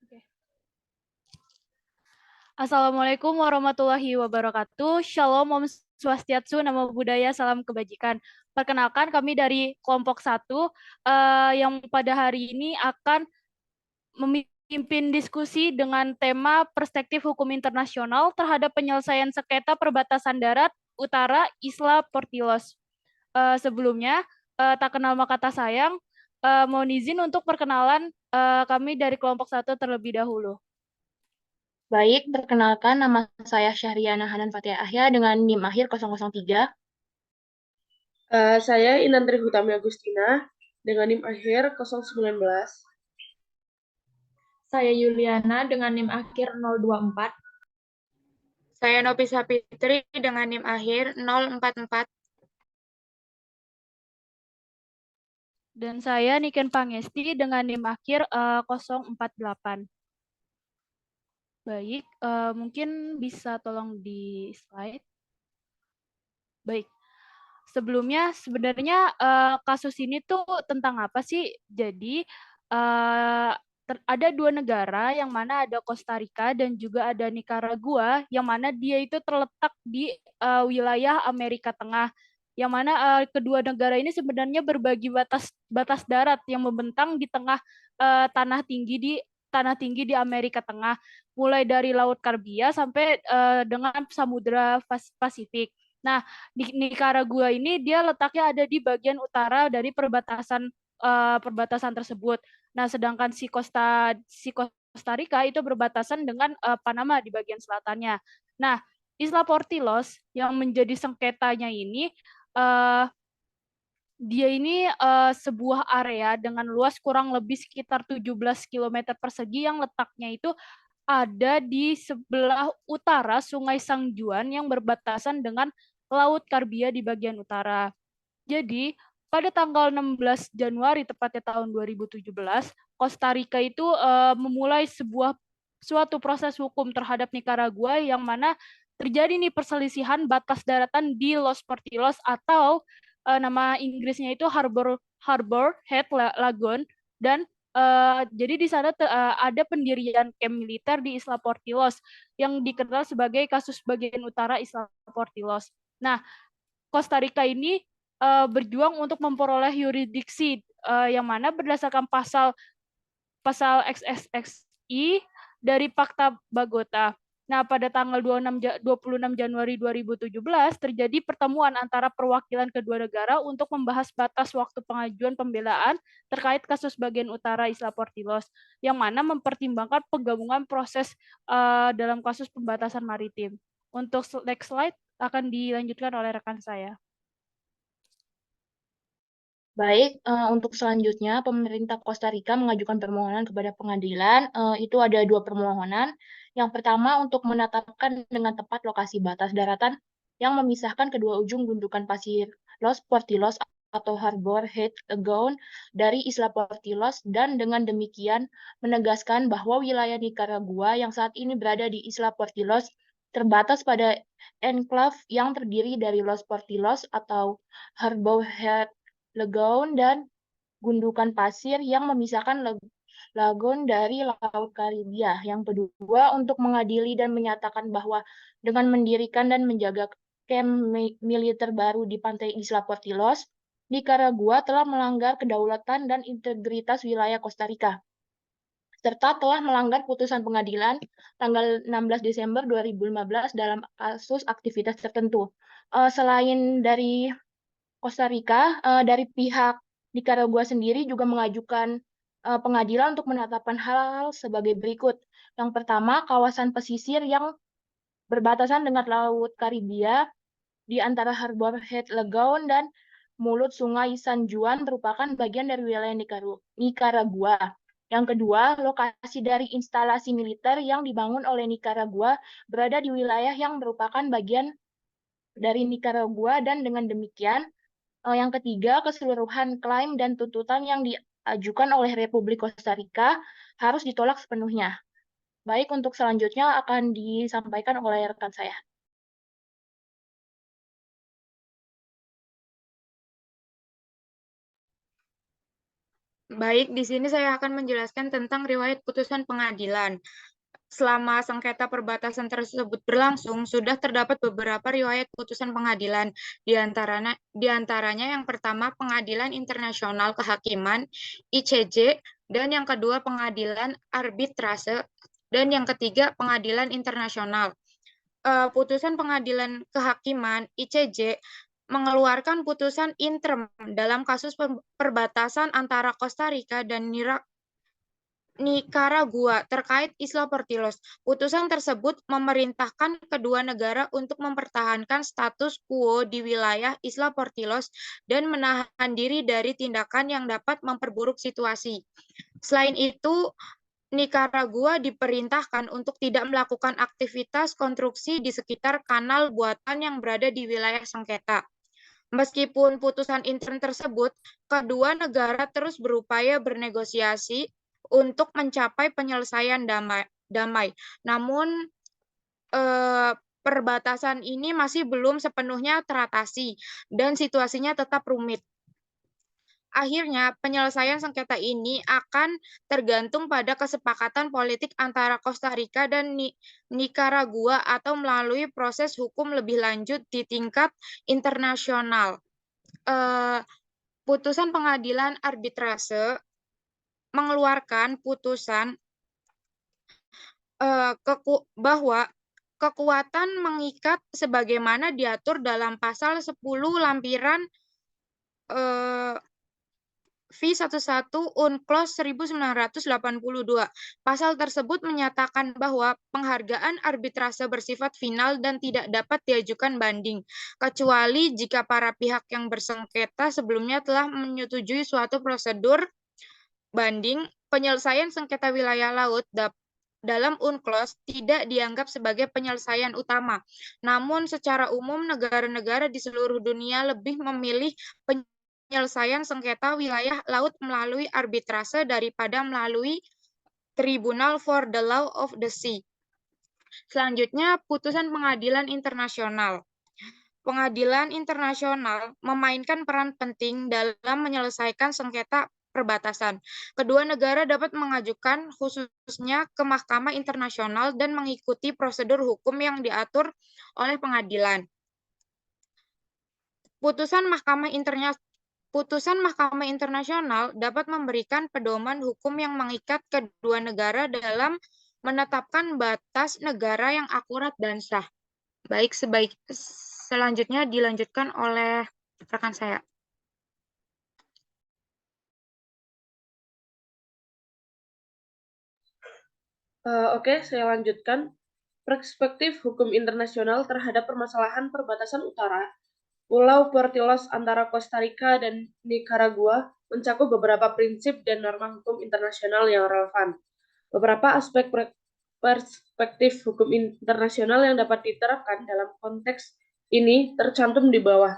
Oke. Assalamualaikum warahmatullahi wabarakatuh. Shalom, Om Swastiatsu, Namo Buddhaya, Salam Kebajikan. Perkenalkan kami dari kelompok 1 yang pada hari ini akan memimpin diskusi dengan tema perspektif hukum internasional terhadap penyelesaian sengketa perbatasan darat utara Isla Portillos. Sebelumnya, tak kenal maka tak sayang, mohon izin untuk perkenalan kami dari kelompok 1 terlebih dahulu. Baik, perkenalkan nama saya Syahriana Hanan Fatia Ahya dengan NIM akhir 003. Saya Inantri Hutami Agustina dengan NIM akhir 019. Saya Yuliana dengan NIM akhir 024. Saya Nopisa Fitri dengan NIM akhir 044. Dan saya Niken Pangesti dengan NIM akhir 048. Baik, mungkin bisa tolong di slide. Baik, sebelumnya sebenarnya kasus ini tuh tentang apa sih? Jadi ada 2 negara yang mana ada Costa Rica dan juga ada Nicaragua yang mana dia itu terletak di wilayah Amerika Tengah, yang mana kedua negara ini sebenarnya berbagi batas darat yang membentang di tengah tanah tinggi di Amerika Tengah, mulai dari Laut Karibia sampai dengan Samudra Pasifik. Nah, di Nicaragua ini dia letaknya ada di bagian utara dari perbatasan tersebut. Nah, sedangkan si Costa Rica itu berbatasan dengan Panama di bagian selatannya. Nah, Isla Portillos yang menjadi sengketanya ini dia ini sebuah area dengan luas kurang lebih sekitar 17 km persegi yang letaknya itu ada di sebelah utara Sungai Sangjuan yang berbatasan dengan Laut Karibia di bagian utara. Jadi, pada tanggal 16 Januari tepatnya tahun 2017, Costa Rica itu memulai suatu proses hukum terhadap Nicaragua yang mana terjadi nih perselisihan batas daratan di Los Portillos atau nama Inggrisnya itu Harbor Head Lagoon, dan jadi di sana ada pendirian kamp militer di Isla Portillos yang dikenal sebagai kasus bagian utara Isla Portillos. Nah, Costa Rica ini berjuang untuk memperoleh yurisdiksi yang mana berdasarkan pasal XXXI dari Fakta Bogota. Nah, pada tanggal 26 Januari 2017 terjadi pertemuan antara perwakilan kedua negara untuk membahas batas waktu pengajuan pembelaan terkait kasus bagian utara Isla Portillos, yang mana mempertimbangkan penggabungan proses dalam kasus pembatasan maritim. Untuk next slide akan dilanjutkan oleh rekan saya. Baik, untuk selanjutnya pemerintah Costa Rica mengajukan permohonan kepada pengadilan. Itu ada 2 permohonan. Yang pertama untuk menetapkan dengan tepat lokasi batas daratan yang memisahkan kedua ujung gundukan pasir Los Portillos atau Harbor Head Lagoon dari Isla Portillos, dan dengan demikian menegaskan bahwa wilayah Nicaragua yang saat ini berada di Isla Portillos terbatas pada enclave yang terdiri dari Los Portillos atau Harbor Head Lagoon dan gundukan pasir yang memisahkan lagoon dari Laut Karibia. Yang kedua, untuk mengadili dan menyatakan bahwa dengan mendirikan dan menjaga kamp militer baru di pantai Isla Portillos, Nicaragua telah melanggar kedaulatan dan integritas wilayah Costa Rica, serta telah melanggar putusan pengadilan tanggal 16 Desember 2015 dalam kasus aktivitas tertentu. Selain dari Costa Rica, dari pihak Nicaragua sendiri juga mengajukan pengadilan untuk menetapkan hal-hal sebagai berikut. Yang pertama, kawasan pesisir yang berbatasan dengan Laut Karibia di antara Harbor Head Lagoon dan mulut Sungai San Juan merupakan bagian dari wilayah Nicaragua. Yang kedua, lokasi dari instalasi militer yang dibangun oleh Nicaragua berada di wilayah yang merupakan bagian dari Nicaragua, dan dengan demikian yang ketiga, keseluruhan klaim dan tuntutan yang diajukan oleh Republik Costa Rica harus ditolak sepenuhnya. Baik, untuk selanjutnya akan disampaikan oleh rekan saya. Baik, di sini saya akan menjelaskan tentang riwayat putusan pengadilan. Selama sengketa perbatasan tersebut berlangsung, sudah terdapat beberapa riwayat putusan pengadilan. Di antaranya yang pertama Pengadilan Internasional Kehakiman (ICJ) dan yang kedua Pengadilan Arbitrase dan yang ketiga Pengadilan Internasional. Putusan Pengadilan Kehakiman (ICJ) mengeluarkan putusan interim dalam kasus perbatasan antara Costa Rica dan Nicaragua terkait Isla Portillos. Putusan tersebut memerintahkan kedua negara untuk mempertahankan status quo di wilayah Isla Portillos dan menahan diri dari tindakan yang dapat memperburuk situasi. Selain itu, Nicaragua diperintahkan untuk tidak melakukan aktivitas konstruksi di sekitar kanal buatan yang berada di wilayah sengketa. Meskipun putusan interim tersebut, kedua negara terus berupaya bernegosiasi untuk mencapai penyelesaian damai. Namun, perbatasan ini masih belum sepenuhnya teratasi dan situasinya tetap rumit. Akhirnya, penyelesaian sengketa ini akan tergantung pada kesepakatan politik antara Costa Rica dan Nicaragua atau melalui proses hukum lebih lanjut di tingkat internasional. Putusan Pengadilan Arbitrase mengeluarkan putusan bahwa kekuatan mengikat sebagaimana diatur dalam pasal 10 lampiran V11 UNCLOS 1982. Pasal tersebut menyatakan bahwa penghargaan arbitrase bersifat final dan tidak dapat diajukan banding, kecuali jika para pihak yang bersengketa sebelumnya telah menyetujui suatu prosedur banding. Penyelesaian sengketa wilayah laut dalam UNCLOS tidak dianggap sebagai penyelesaian utama. Namun secara umum negara-negara di seluruh dunia lebih memilih penyelesaian sengketa wilayah laut melalui arbitrase daripada melalui Tribunal for the Law of the Sea. Selanjutnya, putusan Pengadilan Internasional. Pengadilan internasional memainkan peran penting dalam menyelesaikan sengketa perbatasan. Kedua negara dapat mengajukan khususnya ke Mahkamah Internasional dan mengikuti prosedur hukum yang diatur oleh pengadilan. Putusan Mahkamah Internasional dapat memberikan pedoman hukum yang mengikat kedua negara dalam menetapkan batas negara yang akurat dan sah. Baik, selanjutnya dilanjutkan oleh rekan saya. Oke, saya lanjutkan. Perspektif hukum internasional terhadap permasalahan perbatasan utara Pulau Portillos antara Costa Rica dan Nicaragua mencakup beberapa prinsip dan norma hukum internasional yang relevan. Beberapa aspek perspektif hukum internasional yang dapat diterapkan dalam konteks ini tercantum di bawah.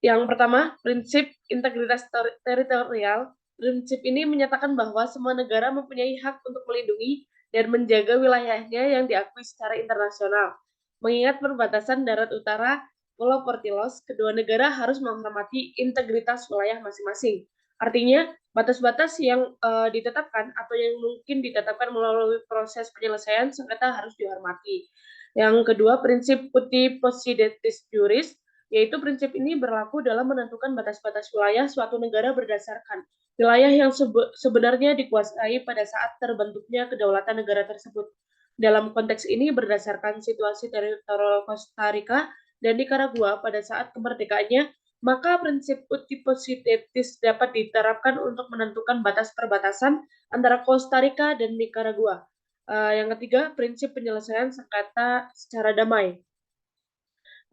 Yang pertama, prinsip integritas teritorial. Prinsip ini menyatakan bahwa semua negara mempunyai hak untuk melindungi dan menjaga wilayahnya yang diakui secara internasional. Mengingat perbatasan darat utara Pulau Portillos, kedua negara harus menghormati integritas wilayah masing-masing. Artinya, batas-batas yang ditetapkan atau yang mungkin ditetapkan melalui proses penyelesaian sengketa harus dihormati. Yang kedua, prinsip uti possidetis juris, yaitu prinsip ini berlaku dalam menentukan batas-batas wilayah suatu negara berdasarkan wilayah yang sebenarnya dikuasai pada saat terbentuknya kedaulatan negara tersebut. Dalam konteks ini berdasarkan situasi teritorial Costa Rica dan Nicaragua pada saat kemerdekaannya, maka prinsip uti possidetis dapat diterapkan untuk menentukan batas perbatasan antara Costa Rica dan Nicaragua. Yang ketiga, prinsip penyelesaian sengketa secara damai.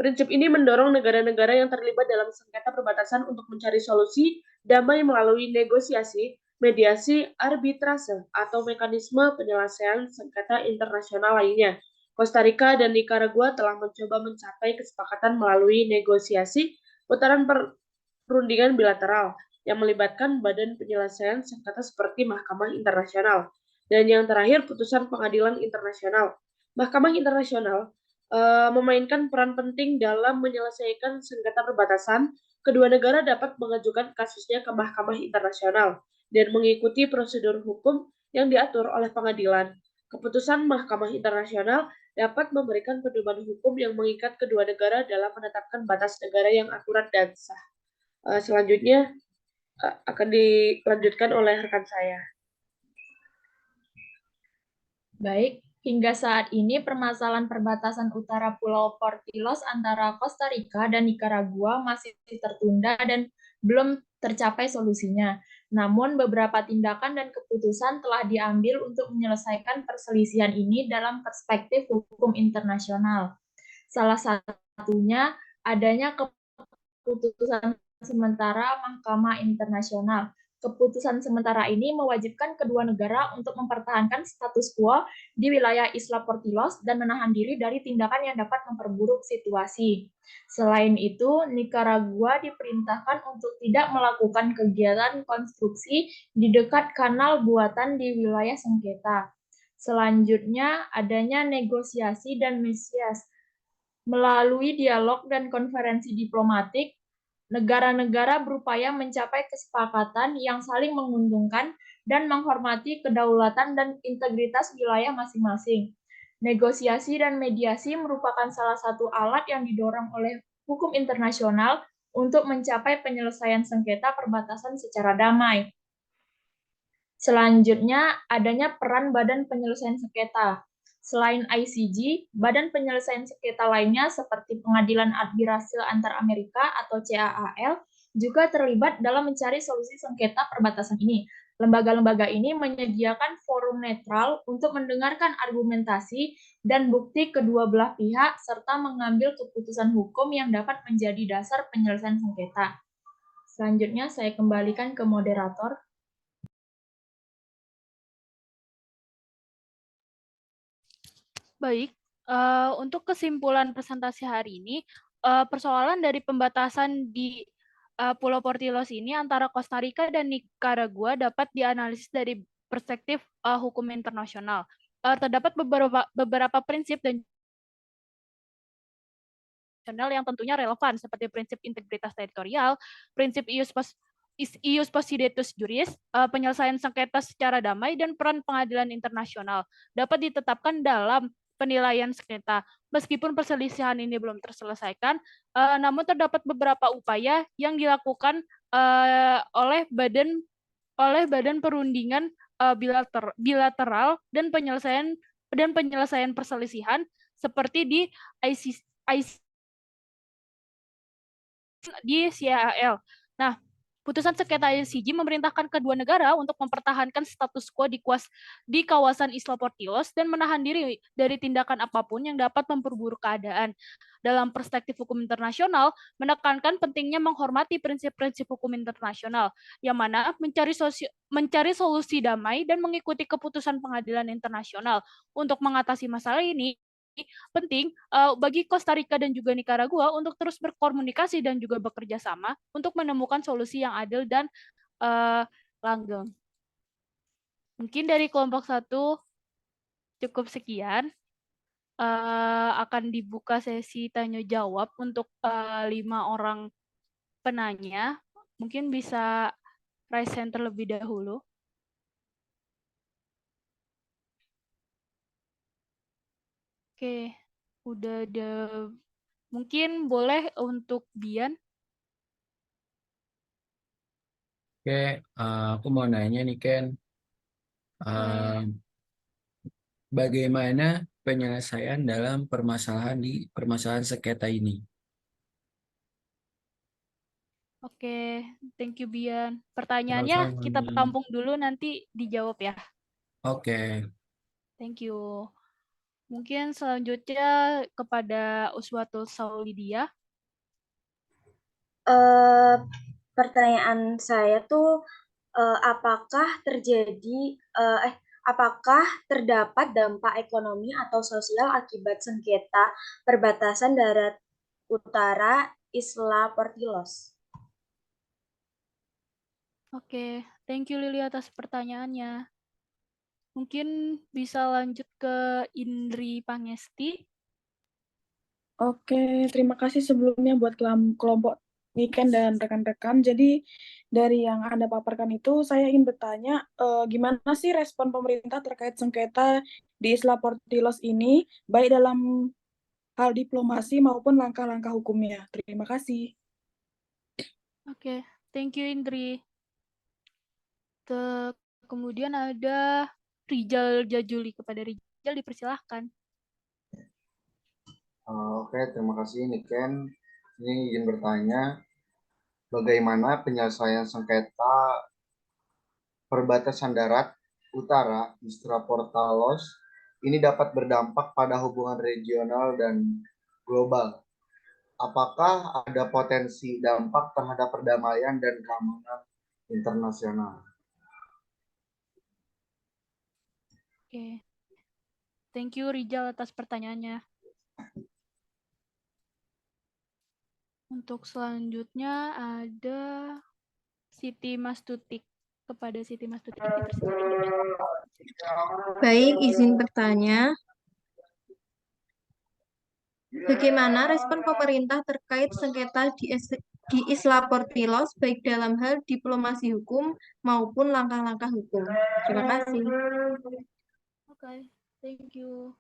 Prinsip ini mendorong negara-negara yang terlibat dalam sengketa perbatasan untuk mencari solusi damai melalui negosiasi, mediasi, arbitrase, atau mekanisme penyelesaian sengketa internasional lainnya. Costa Rica dan Nicaragua telah mencoba mencapai kesepakatan melalui negosiasi putaran perundingan bilateral yang melibatkan badan penyelesaian sengketa seperti Mahkamah Internasional. Dan yang terakhir, putusan Pengadilan Internasional. Mahkamah Internasional memainkan peran penting dalam menyelesaikan sengketa perbatasan kedua negara dapat mengajukan kasusnya ke Mahkamah Internasional dan mengikuti prosedur hukum yang diatur oleh pengadilan. Keputusan Mahkamah Internasional dapat memberikan pedoman hukum yang mengikat kedua negara dalam menetapkan batas negara yang akurat dan sah. Selanjutnya akan dilanjutkan oleh rekan saya. Baik, hingga saat ini permasalahan perbatasan utara Pulau Portillos antara Costa Rica dan Nicaragua masih tertunda dan belum tercapai solusinya. Namun beberapa tindakan dan keputusan telah diambil untuk menyelesaikan perselisihan ini dalam perspektif hukum internasional. Salah satunya adanya keputusan sementara Mahkamah Internasional. Keputusan sementara ini mewajibkan kedua negara untuk mempertahankan status quo di wilayah Isla Portillos dan menahan diri dari tindakan yang dapat memperburuk situasi. Selain itu, Nicaragua diperintahkan untuk tidak melakukan kegiatan konstruksi di dekat kanal buatan di wilayah sengketa. Selanjutnya, adanya negosiasi dan mediasi. Melalui dialog dan konferensi diplomatik, negara-negara berupaya mencapai kesepakatan yang saling menguntungkan dan menghormati kedaulatan dan integritas wilayah masing-masing. Negosiasi dan mediasi merupakan salah satu alat yang didorong oleh hukum internasional untuk mencapai penyelesaian sengketa perbatasan secara damai. Selanjutnya, adanya peran Badan Penyelesaian Sengketa. Selain ICJ, badan penyelesaian sengketa lainnya seperti Pengadilan Arbitrase Antar Amerika atau CAAL juga terlibat dalam mencari solusi sengketa perbatasan ini. Lembaga-lembaga ini menyediakan forum netral untuk mendengarkan argumentasi dan bukti kedua belah pihak serta mengambil keputusan hukum yang dapat menjadi dasar penyelesaian sengketa. Selanjutnya saya kembalikan ke moderator. Baik, untuk kesimpulan presentasi hari ini, persoalan dari pembatasan di Pulau Portillos ini antara Costa Rica dan Nicaragua dapat dianalisis dari perspektif hukum internasional. Terdapat beberapa prinsip dan yang tentunya relevan seperti prinsip integritas teritorial, prinsip ius possidetis juris, penyelesaian sengketa secara damai, dan peran pengadilan internasional dapat ditetapkan dalam penilaian sengketa. Meskipun perselisihan ini belum terselesaikan, namun terdapat beberapa upaya yang dilakukan oleh badan perundingan bilateral dan penyelesaian perselisihan seperti di di CAAL. Nah, putusan sengketa ICJ memerintahkan kedua negara untuk mempertahankan status quo di kawasan Isla Portillos dan menahan diri dari tindakan apapun yang dapat memperburuk keadaan. Dalam perspektif hukum internasional, menekankan pentingnya menghormati prinsip-prinsip hukum internasional, yang mana mencari solusi damai dan mengikuti keputusan pengadilan internasional. Untuk mengatasi masalah ini, penting bagi Costa Rica dan juga Nicaragua untuk terus berkomunikasi dan juga bekerja sama untuk menemukan solusi yang adil dan langgeng. Mungkin dari kelompok 1 cukup sekian. Akan dibuka sesi tanya jawab untuk 5 orang penanya. Mungkin bisa raise hand terlebih dahulu. Oke, udah ada. Mungkin boleh untuk Bian. Oke, aku mau nanya nih Ken, bagaimana penyelesaian dalam permasalahan sengketa ini? Oke, thank you Bian. Pertanyaannya Sama-sama. kita tampung dulu nanti dijawab ya. Oke. Thank you. Mungkin selanjutnya kepada Uswatul Saulidia. Pertanyaan saya tuh apakah terdapat dampak ekonomi atau sosial akibat sengketa perbatasan darat utara Isla Portillos? Oke, thank you Lili atas pertanyaannya. Mungkin bisa lanjut ke Indri Pangesti. Oke, terima kasih sebelumnya buat kelompok Niken dan rekan-rekan. Jadi dari yang Anda paparkan itu, saya ingin bertanya, gimana sih respon pemerintah terkait sengketa di Isla Portillos ini, baik dalam hal diplomasi maupun langkah-langkah hukumnya. Terima kasih. Oke, thank you Indri. Kemudian ada Rijal Jajuli. Kepada Rijal dipersilahkan. Oke, terima kasih Niken. Ini izin bertanya, bagaimana penyelesaian sengketa perbatasan darat utara Isla Portillos ini dapat berdampak pada hubungan regional dan global? Apakah ada potensi dampak terhadap perdamaian dan keamanan internasional? Oke. Thank you Rijal atas pertanyaannya. Untuk selanjutnya ada Siti Mastutik. Kepada Siti Mastutik dipersilakan. Baik, izin bertanya. Bagaimana respon pemerintah terkait sengketa di Isla Portillos, baik dalam hal diplomasi hukum maupun langkah-langkah hukum? Terima kasih. Oke, thank you.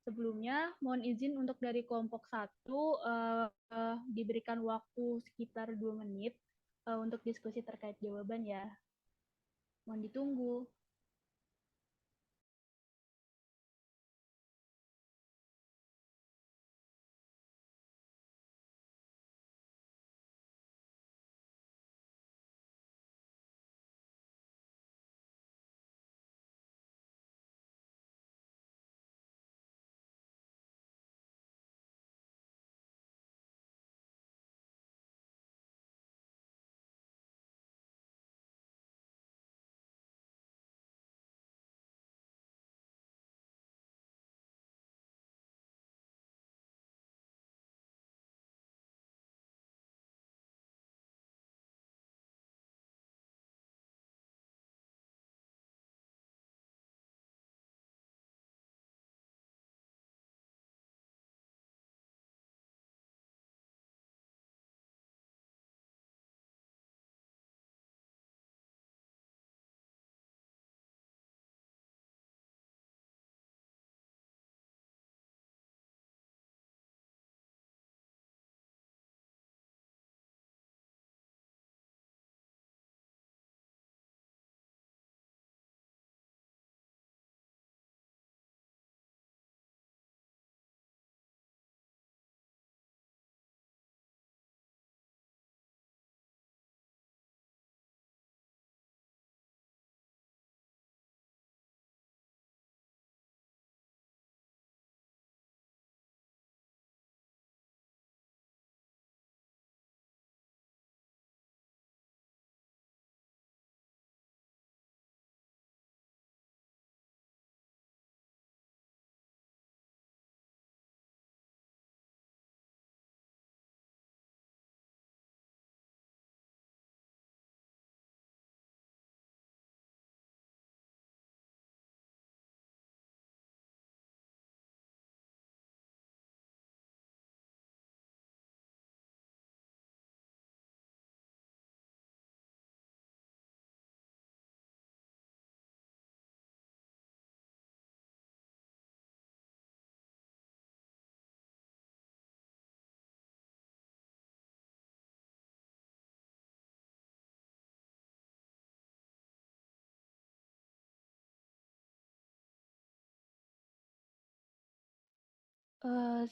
Sebelumnya, mohon izin untuk dari kelompok 1 diberikan waktu sekitar 2 menit untuk diskusi terkait jawaban ya. Mohon ditunggu.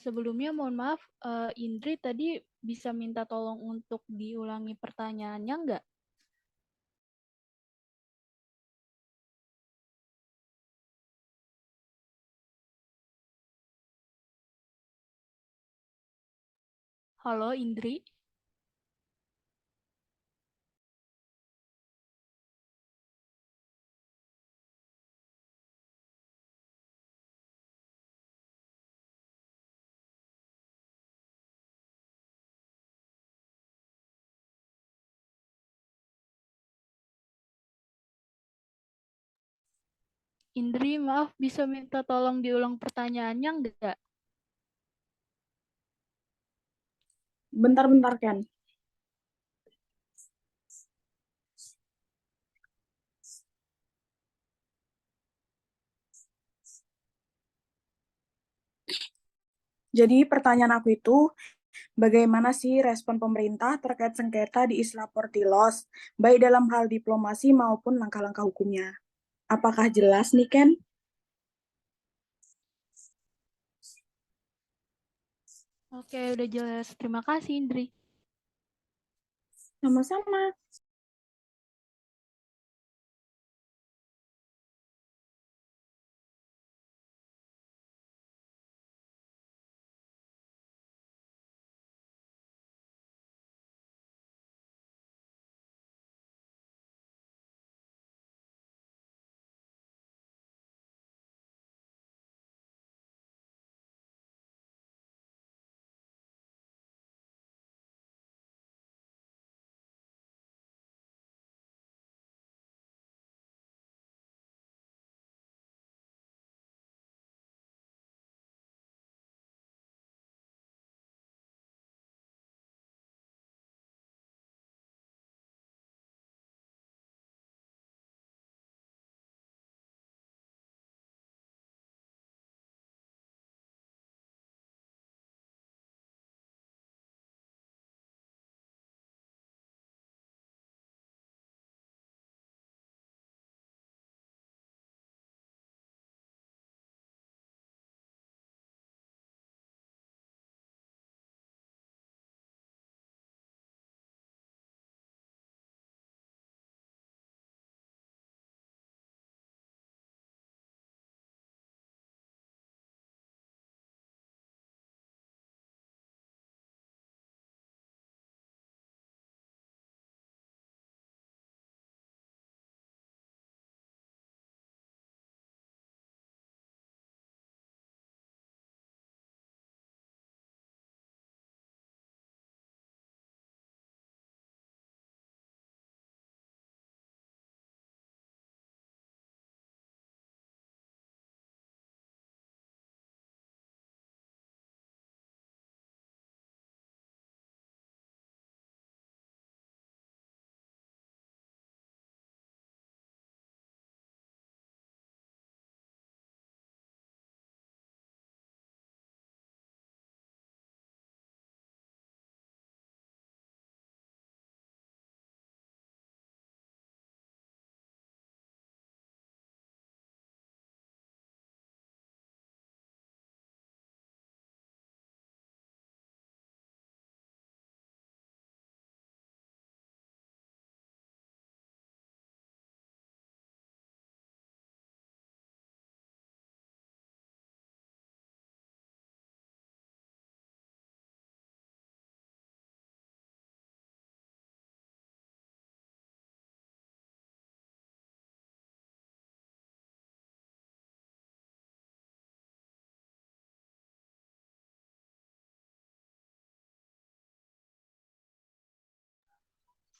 Sebelumnya mohon maaf, Indri tadi bisa minta tolong untuk diulangi pertanyaannya nggak? Halo Indri? Indri, maaf bisa minta tolong diulang pertanyaannya nggak? Bentar-bentar, Ken. Jadi pertanyaan aku itu, bagaimana sih respon pemerintah terkait sengketa di Isla Portillos, baik dalam hal diplomasi maupun langkah-langkah hukumnya? Apakah jelas nih, Ken? Oke, udah jelas. Terima kasih, Indri. Sama-sama.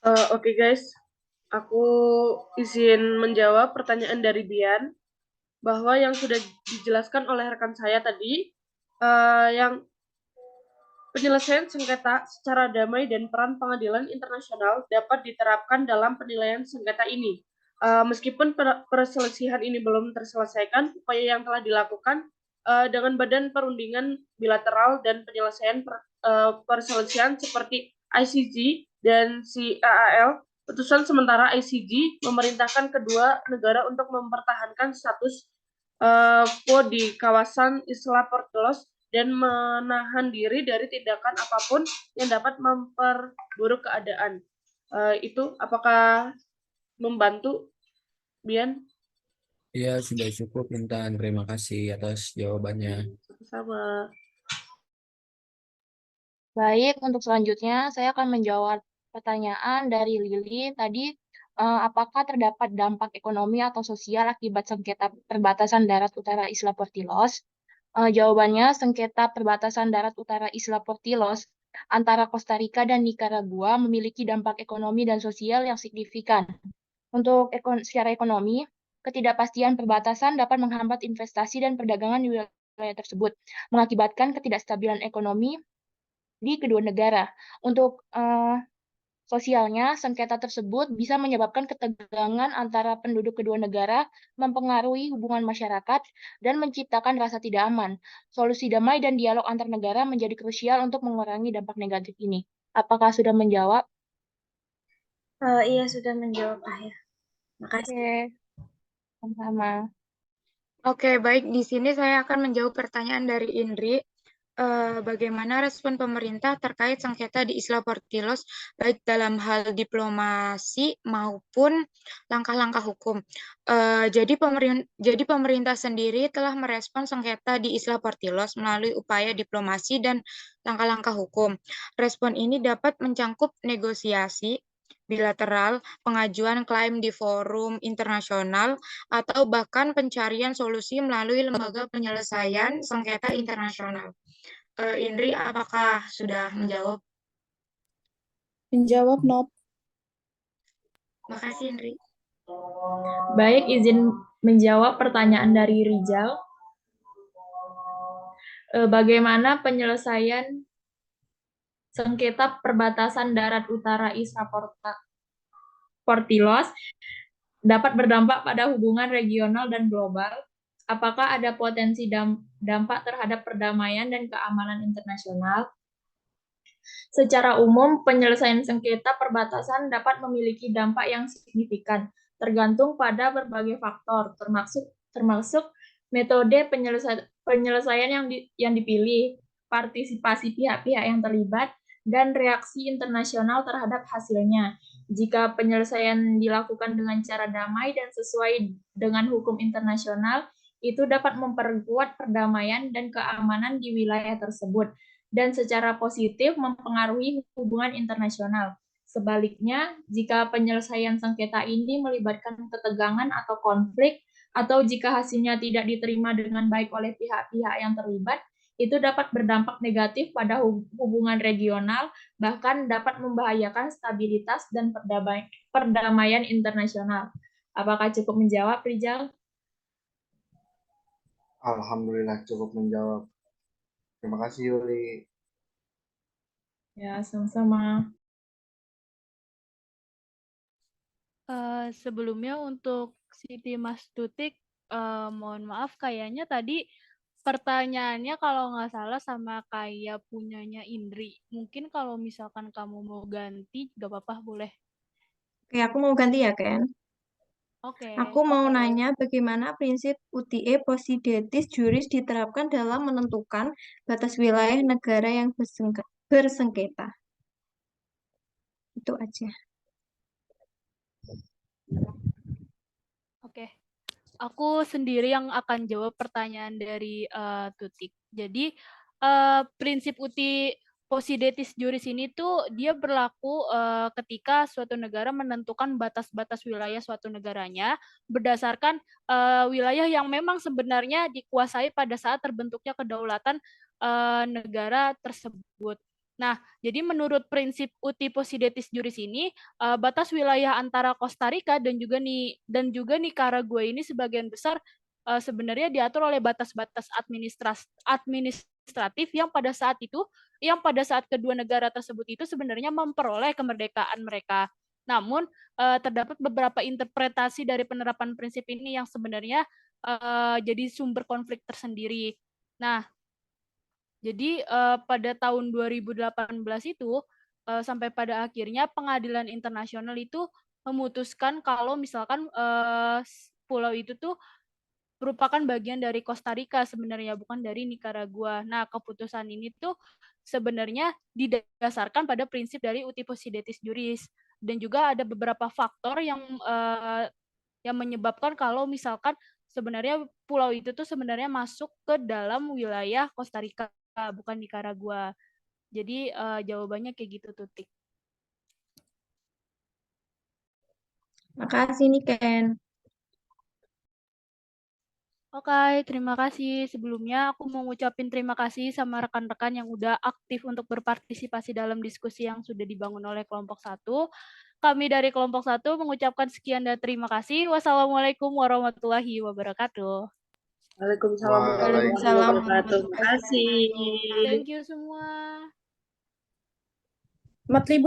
Oke guys, aku izin menjawab pertanyaan dari Bian bahwa yang sudah dijelaskan oleh rekan saya tadi, yang penyelesaian sengketa secara damai dan peran pengadilan internasional dapat diterapkan dalam penilaian sengketa ini. Meskipun perselisihan ini belum terselesaikan, upaya yang telah dilakukan dengan Badan Perundingan Bilateral dan Penyelesaian Perselisihan seperti ICJ dan CAAL, putusan sementara ICJ memerintahkan kedua negara untuk mempertahankan status quo di kawasan Isla Portillos dan menahan diri dari tindakan apapun yang dapat memperburuk keadaan. Itu apakah membantu, Bian? Ya, sudah cukup, Intan. Terima kasih atas jawabannya. Sama. Baik, untuk selanjutnya saya akan menjawab pertanyaan dari Lili tadi, apakah terdapat dampak ekonomi atau sosial akibat sengketa perbatasan darat utara Isla Portillos? Jawabannya, sengketa perbatasan darat utara Isla Portillos antara Costa Rica dan Nicaragua memiliki dampak ekonomi dan sosial yang signifikan. Untuk secara ekonomi, ketidakpastian perbatasan dapat menghambat investasi dan perdagangan di wilayah tersebut, mengakibatkan ketidakstabilan ekonomi di kedua negara. Untuk Sosialnya, sengketa tersebut bisa menyebabkan ketegangan antara penduduk kedua negara, mempengaruhi hubungan masyarakat, dan menciptakan rasa tidak aman. Solusi damai dan dialog antar negara menjadi krusial untuk mengurangi dampak negatif ini. Apakah sudah menjawab? Iya, sudah menjawab, ya. Makasih. Oke, sama-sama. Oke, baik. Di sini saya akan menjawab pertanyaan dari Indri. Bagaimana respon pemerintah terkait sengketa di Isla Portillos, baik dalam hal diplomasi maupun langkah-langkah hukum. Jadi pemerintah sendiri telah merespon sengketa di Isla Portillos melalui upaya diplomasi dan langkah-langkah hukum. Respon ini dapat mencangkup negosiasi bilateral, pengajuan klaim di forum internasional, atau bahkan pencarian solusi melalui lembaga penyelesaian sengketa internasional. Indri, apakah sudah menjawab? Menjawab, Nop. Makasih, Indri. Baik, izin menjawab pertanyaan dari Rijal. Bagaimana penyelesaian sengketa perbatasan darat utara Isla Portillos dapat berdampak pada hubungan regional dan global? Apakah ada potensi dampak terhadap perdamaian dan keamanan internasional? Secara umum, penyelesaian sengketa perbatasan dapat memiliki dampak yang signifikan, tergantung pada berbagai faktor, termasuk metode penyelesaian yang dipilih, partisipasi pihak-pihak yang terlibat, dan reaksi internasional terhadap hasilnya. Jika penyelesaian dilakukan dengan cara damai dan sesuai dengan hukum internasional, itu dapat memperkuat perdamaian dan keamanan di wilayah tersebut, dan secara positif mempengaruhi hubungan internasional. Sebaliknya, jika penyelesaian sengketa ini melibatkan ketegangan atau konflik, atau jika hasilnya tidak diterima dengan baik oleh pihak-pihak yang terlibat, itu dapat berdampak negatif pada hubungan regional, bahkan dapat membahayakan stabilitas dan perdamaian internasional. Apakah cukup menjawab, Rijal? Alhamdulillah cukup menjawab. Terima kasih, Yuli. Ya, sama-sama. Sebelumnya untuk Siti Mas Tutik, mohon maaf kayaknya tadi pertanyaannya kalau nggak salah sama kayak punyanya Indri. Mungkin kalau misalkan kamu mau ganti, nggak apa-apa, boleh. Oke, aku mau ganti ya, Ken. Oke. Aku mau nanya bagaimana prinsip UTE Possidetis Juris diterapkan dalam menentukan batas wilayah negara yang bersengketa. Itu aja. Oke. Aku sendiri yang akan jawab pertanyaan dari Tutik. Jadi prinsip uti Possidetis Juris ini tuh dia berlaku ketika suatu negara menentukan batas-batas wilayah suatu negaranya berdasarkan wilayah yang memang sebenarnya dikuasai pada saat terbentuknya kedaulatan negara tersebut. Nah, jadi menurut prinsip uti Possidetis Juris ini, batas wilayah antara Costa Rica dan juga Nicaragua ini sebagian besar sebenarnya diatur oleh batas-batas administratif yang pada saat kedua negara tersebut itu sebenarnya memperoleh kemerdekaan mereka. Namun terdapat beberapa interpretasi dari penerapan prinsip ini yang sebenarnya jadi sumber konflik tersendiri. Nah, jadi pada tahun 2018 itu sampai pada akhirnya pengadilan internasional itu memutuskan kalau misalkan pulau itu tuh merupakan bagian dari Costa Rica sebenarnya, bukan dari Nicaragua. Nah, keputusan ini tuh sebenarnya didasarkan pada prinsip dari uti Possidetis Juris, dan juga ada beberapa faktor yang menyebabkan kalau misalkan sebenarnya pulau itu tuh sebenarnya masuk ke dalam wilayah Costa Rica, bukan Nicaragua. Jadi jawabannya kayak gitu, Tutik. Makasih nih, Ken. Oke, terima kasih. Sebelumnya aku mau ngucapin terima kasih sama rekan-rekan yang udah aktif untuk berpartisipasi dalam diskusi yang sudah dibangun oleh kelompok 1. Kami dari kelompok 1 mengucapkan sekian dan terima kasih. Wassalamualaikum warahmatullahi wabarakatuh. Waalaikumsalam warahmatullahi wabarakatuh. Terima kasih. Thank you semua. Selamat libur.